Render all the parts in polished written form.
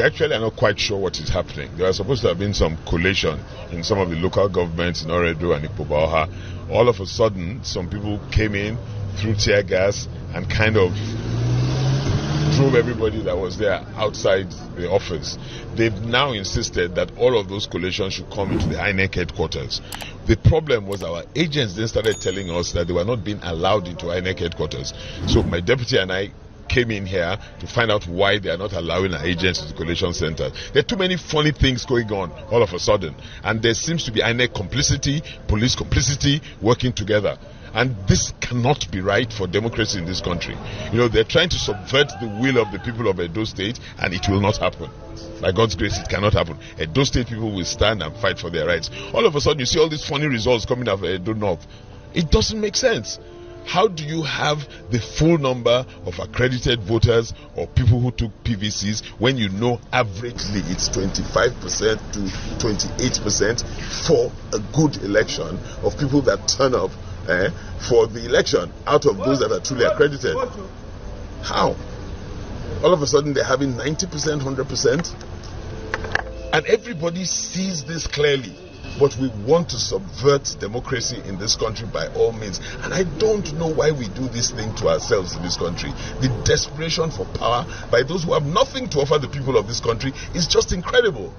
We actually are not quite sure what is happening. There was supposed to have been some collation in some of the local governments in Oredo and Ikpobaoha. All of a sudden, some people came in, threw tear gas, and kind of drove everybody that was there outside the office. They've now insisted that all of those collations should come into the INEC headquarters. The problem was our agents then started telling us that they were not being allowed into INEC headquarters. So my deputy and I came in here to find out why they are not allowing our agents into collation centers. There are too many funny things going on all of a sudden, and there seems to be INEC complicity, police complicity, working together. And this cannot be right for democracy in this country. You know, they're trying to subvert the will of the people of Edo State, and it will not happen. By God's grace, it cannot happen. Edo State people will stand and fight for their rights. All of a sudden, you see all these funny results coming out of Edo North. It doesn't make sense. How do you have the full number of accredited voters or people who took PVCs when you know averagely it's 25% to 28% for a good election of people that turn up for the election out of those that are truly accredited? How? All of a sudden they're having 90%, 100%, and everybody sees this clearly. But we want to subvert democracy in this country by all means. And I don't know why we do this thing to ourselves in this country. The desperation for power by those who have nothing to offer the people of this country is just incredible.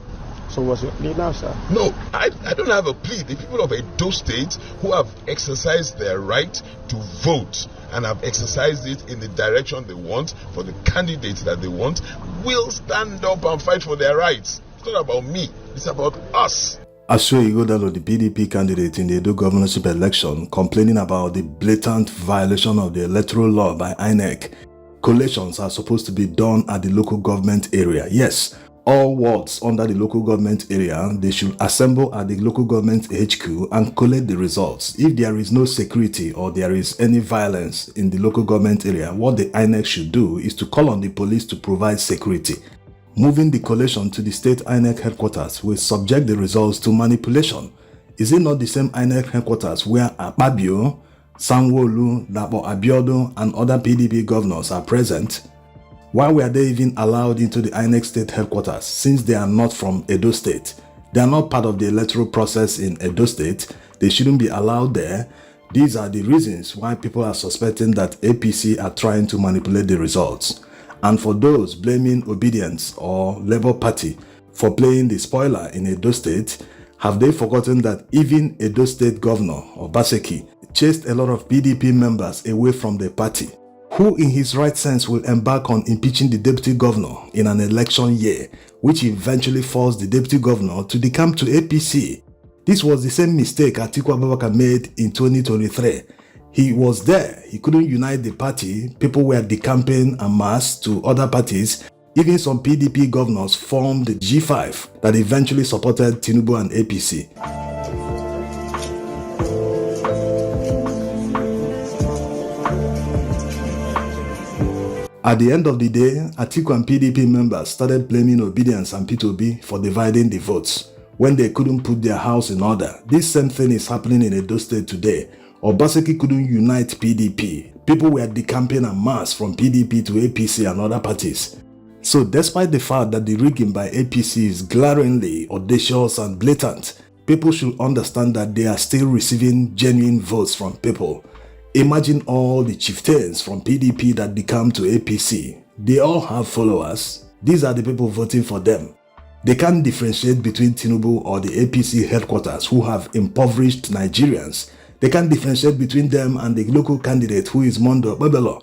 So what's your plea now, sir? No, I don't have a plea. The people of Edo State who have exercised their right to vote and have exercised it in the direction they want for the candidate that they want will stand up and fight for their rights. It's not about me. It's about us. Asue Ighodalo, the PDP candidate in the Edo governorship election, complaining about the blatant violation of the electoral law by INEC. Collations are supposed to be done at the local government area. Yes, all wards under the local government area, they should assemble at the local government HQ and collect the results. If there is no security or there is any violence in the local government area, what the INEC should do is to call on the police to provide security. Moving the collation to the state INEC headquarters will subject the results to manipulation. Is it not the same INEC headquarters where Akpabio, Sanwo-Olu, Dapo Abiodun and other PDP governors are present? Why were they even allowed into the INEC state headquarters since they are not from Edo State? They are not part of the electoral process in Edo State. They shouldn't be allowed there. These are the reasons why people are suspecting that APC are trying to manipulate the results. And for those blaming Obedience or Labour Party for playing the spoiler in Edo State, have they forgotten that even Edo State Governor Obaseki chased a lot of PDP members away from the party? Who in his right sense will embark on impeaching the deputy governor in an election year, which eventually forced the deputy governor to decamp to APC? This was the same mistake Atiku Abubakar made in 2023. He was there, he couldn't unite the party, people were decamping en masse to other parties. Even some PDP governors formed the G5 that eventually supported Tinubu and APC. At the end of the day, Atiku and PDP members started blaming Obedience and P2B for dividing the votes when they couldn't put their house in order. This same thing is happening in Edo State today. Obaseki couldn't unite PDP. People were decamping en masse from PDP to APC and other parties. So despite the fact that the rigging by APC is glaringly audacious and blatant, people should understand that they are still receiving genuine votes from people. Imagine all the chieftains from PDP that decamped to APC. They all have followers. These are the people voting for them. They can't differentiate between Tinubu or the APC headquarters who have impoverished Nigerians. They can't differentiate between them and the local candidate who is Mondo Babelo.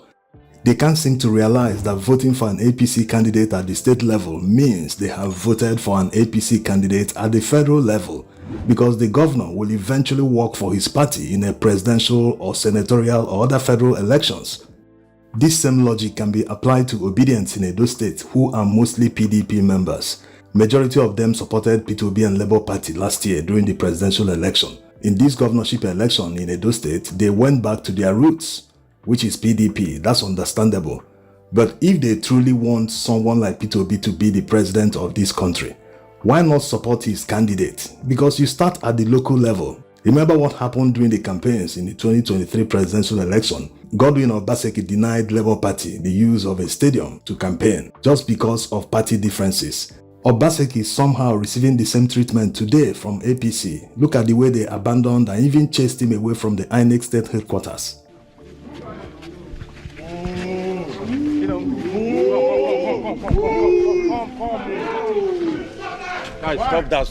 They can't seem to realize that voting for an APC candidate at the state level means they have voted for an APC candidate at the federal level, because the governor will eventually work for his party in a presidential or senatorial or other federal elections. This same logic can be applied to Obedience in Edo State, who are mostly PDP members. Majority of them supported P2B and Labour Party last year during the presidential election. In this governorship election in Edo State, they went back to their roots, which is PDP. That's understandable. But if they truly want someone like P2B to be the president of this country, why not support his candidate? Because you start at the local level. Remember what happened during the campaigns in the 2023 presidential election? Godwin Obaseki denied Labour Party the use of a stadium to campaign just because of party differences. Obaseki is somehow receiving the same treatment today from APC. Look at the way they abandoned and even chased him away from the INEC state headquarters. Guys, stop that.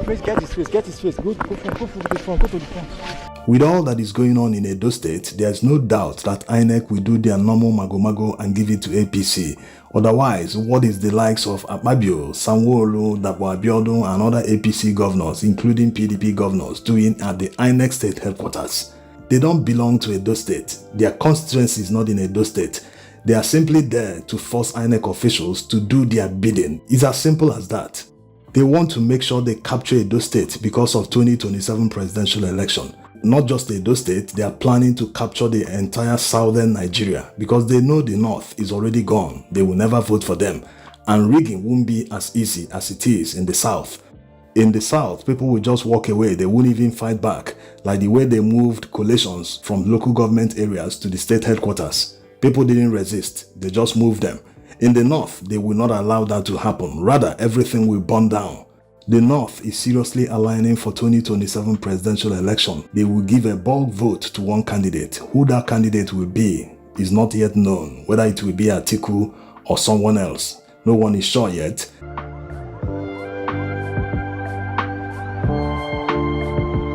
Please get his face. Go to the front. With all that is going on in Edo State, there is no doubt that INEC will do their normal mago and give it to APC. Otherwise, what is the likes of Akpabio, Sanwo-Olu, Dapo Abiodun and other APC governors, including PDP governors, doing at the INEC state headquarters? They don't belong to Edo State. Their constituency is not in Edo State. They are simply there to force INEC officials to do their bidding. It's as simple as that. They want to make sure they capture Edo State because of 2027 presidential election. Not just Edo State, they are planning to capture the entire southern Nigeria because they know the north is already gone. They will never vote for them. And rigging won't be as easy as it is in the south. In the south, people will just walk away. They won't even fight back, like the way they moved collations from local government areas to the state headquarters. People didn't resist. They just moved them. In the north, they will not allow that to happen. Rather, everything will burn down. The north is seriously aligning for 2027 presidential election. They will give a bulk vote to one candidate. Who that candidate will be is not yet known, whether it will be Atiku or someone else. No one is sure yet.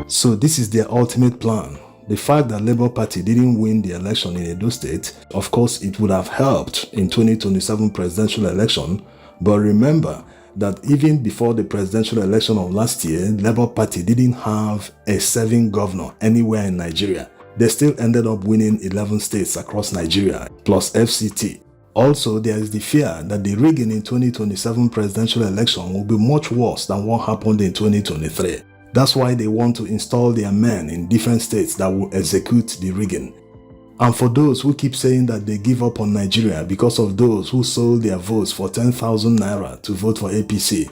So this is their ultimate plan. The fact that Labour Party didn't win the election in Edo State, of course it would have helped in 2027 presidential election, but remember that even before the presidential election of last year, Labour Party didn't have a serving governor anywhere in Nigeria. They still ended up winning 11 states across Nigeria, plus FCT. Also, there is the fear that the rigging in 2027 presidential election will be much worse than what happened in 2023. That's why they want to install their men in different states that will execute the rigging. And for those who keep saying that they give up on Nigeria because of those who sold their votes for 10,000 naira to vote for APC,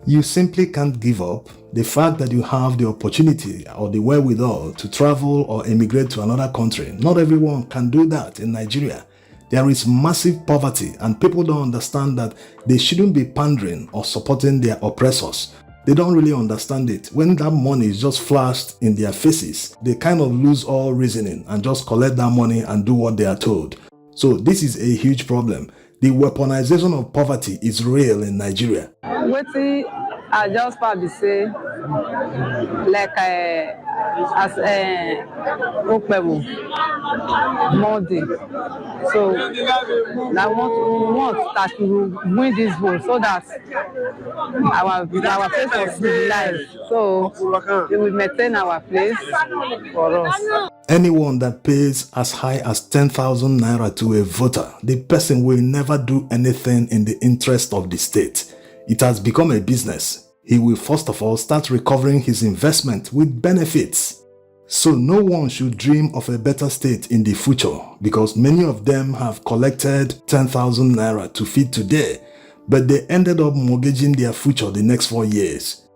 you simply can't give up. The fact that you have the opportunity or the wherewithal to travel or emigrate to another country, not everyone can do that in Nigeria. There is massive poverty and people don't understand that they shouldn't be pandering or supporting their oppressors. They don't really understand it. When that money is just flashed in their faces, they kind of lose all reasoning and just collect that money and do what they are told. So this is a huge problem. The weaponization of poverty is real in Nigeria. Wetin I just probably say, like as Okpebu Monday. So I want that we will win this vote so that our place will be live. So we will maintain our place for us. Anyone that pays as high as 10,000 naira to a voter, the person will never do anything in the interest of the state. It has become a business. He will first of all start recovering his investment with benefits. So no one should dream of a better state in the future because many of them have collected 10,000 naira to feed today, but they ended up mortgaging their future the next 4 years.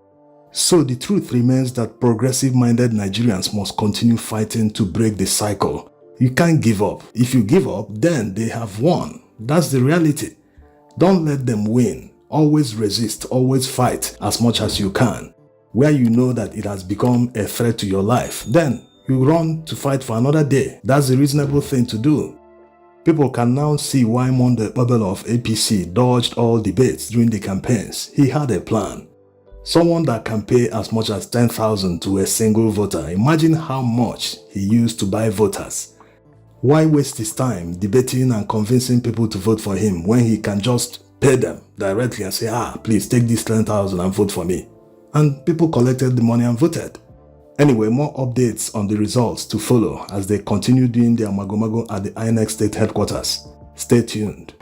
So the truth remains that progressive-minded Nigerians must continue fighting to break the cycle. You can't give up. If you give up, then they have won. That's the reality. Don't let them win. Always resist, always fight as much as you can. Where you know that it has become a threat to your life, then you run to fight for another day. That's a reasonable thing to do. People can now see why Monday Babel of APC dodged all debates during the campaigns. He had a plan. Someone that can pay as much as 10,000 to a single voter. Imagine how much he used to buy voters. Why waste his time debating and convincing people to vote for him when he can just pay them directly and say, please take this 10,000 and vote for me. And people collected the money and voted. Anyway, more updates on the results to follow as they continue doing their mago at the INEC state headquarters. Stay tuned.